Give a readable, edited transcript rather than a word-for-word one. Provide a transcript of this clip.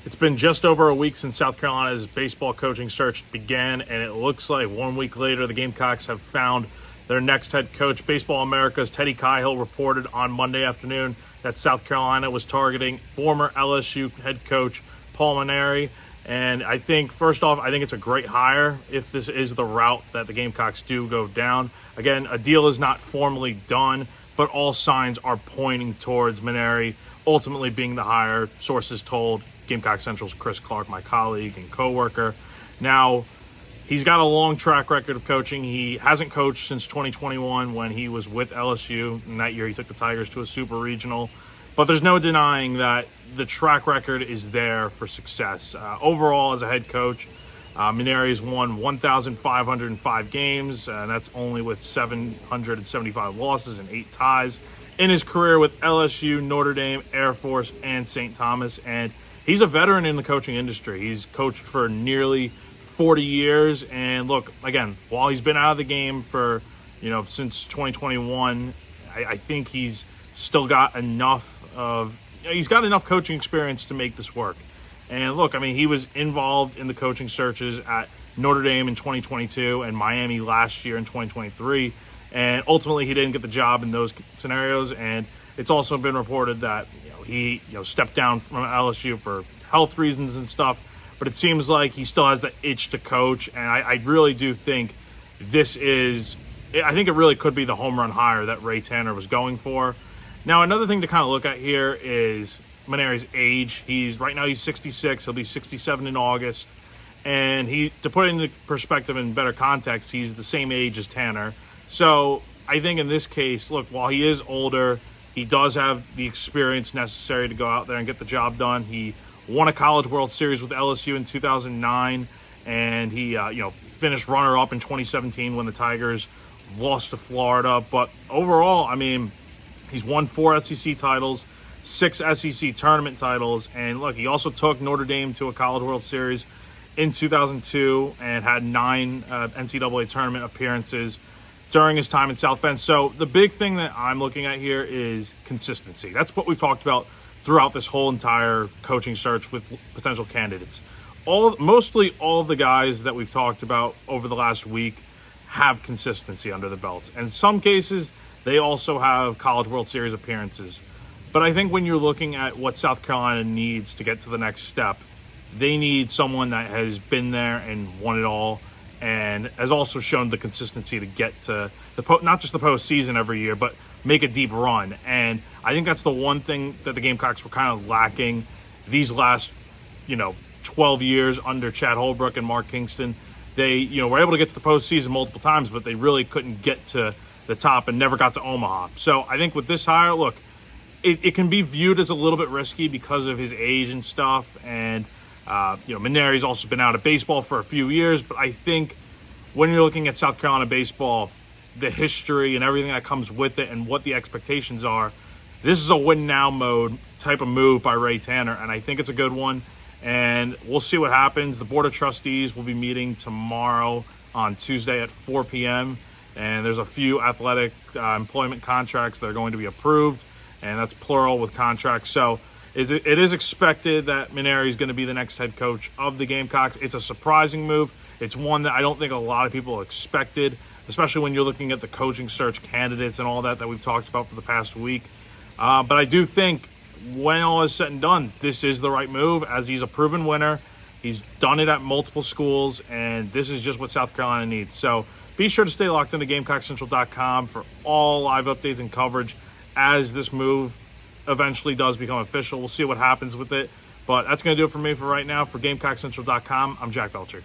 It's been just over a week since South Carolina's baseball coaching search began, and it looks like 1 week later the Gamecocks have found their next head coach. Baseball America's Teddy Cahill reported on Monday afternoon that South Carolina was targeting former LSU head coach Paul Mainieri. And I think, first off, I think it's a great hire if this is the route that the Gamecocks do go down. Again, a deal is not formally done, but all signs are pointing towards Mainieri ultimately being the hire, sources told Gamecock Central's Chris Clark, my colleague and coworker. Now, he's got a long track record of coaching. He hasn't coached since 2021 when he was with LSU. And that year he took the Tigers to a super regional. But there's no denying that the track record is there for success. Overall, as a head coach, Mainieri has won 1,505 games, and that's only with 775 losses and 8 ties in his career with LSU, Notre Dame, Air Force, and St. Thomas. And he's a veteran in the coaching industry. He's coached for nearly 40 years. And look, again, while he's been out of the game for, since 2021, I think he's still got enough coaching experience to make this work. And look, he was involved in the coaching searches at Notre Dame in 2022 and Miami last year in 2023. And ultimately, he didn't get the job in those scenarios. And it's also been reported that he stepped down from LSU for health reasons and stuff. But it seems like he still has the itch to coach. And I really do think I think it really could be the home run hire that Ray Tanner was going for. Now, another thing to kind of look at here is Mainieri's age. Right now he's 66. He'll be 67 in August. And to put it into perspective and better context, he's the same age as Tanner. So I think in this case, look, while he is older, he does have the experience necessary to go out there and get the job done. He won a College World Series with LSU in 2009, and he finished runner-up in 2017 when the Tigers lost to Florida. But overall, he's won 4 SEC titles, 6 SEC tournament titles, and look, he also took Notre Dame to a College World Series in 2002 and had 9 NCAA tournament appearances during his time in South Bend. So the big thing that I'm looking at here is consistency. That's what we've talked about throughout this whole entire coaching search with potential candidates. Mostly all of the guys that we've talked about over the last week have consistency under the belts. And in some cases, they also have College World Series appearances. But I think when you're looking at what South Carolina needs to get to the next step, they need someone that has been there and won it all and has also shown the consistency to get to not just the postseason every year, but make a deep run. And I think that's the one thing that the Gamecocks were kind of lacking these last, 12 years under Chad Holbrook and Mark Kingston. They, were able to get to the postseason multiple times, but they really couldn't get to the top and never got to Omaha. So I think with this hire, look, it can be viewed as a little bit risky because of his age and stuff. And, Mainieri's also been out of baseball for a few years. But I think when you're looking at South Carolina baseball, the history and everything that comes with it and what the expectations are, this is a win-now mode type of move by Ray Tanner. And I think it's a good one. And we'll see what happens. The Board of Trustees will be meeting tomorrow on Tuesday at 4 p.m., and there's a few athletic employment contracts that are going to be approved, and that's plural with contracts. So it is expected that Mainieri is going to be the next head coach of the Gamecocks. It's a surprising move. It's one that I don't think a lot of people expected, especially when you're looking at the coaching search candidates and all that we've talked about for the past week. But I do think when all is said and done, this is the right move, as he's a proven winner. He's done it at multiple schools, and this is just what South Carolina needs. So be sure to stay locked into GamecockCentral.com for all live updates and coverage as this move eventually does become official. We'll see what happens with it. But that's going to do it for me for right now. For GamecockCentral.com, I'm Jack Veltri.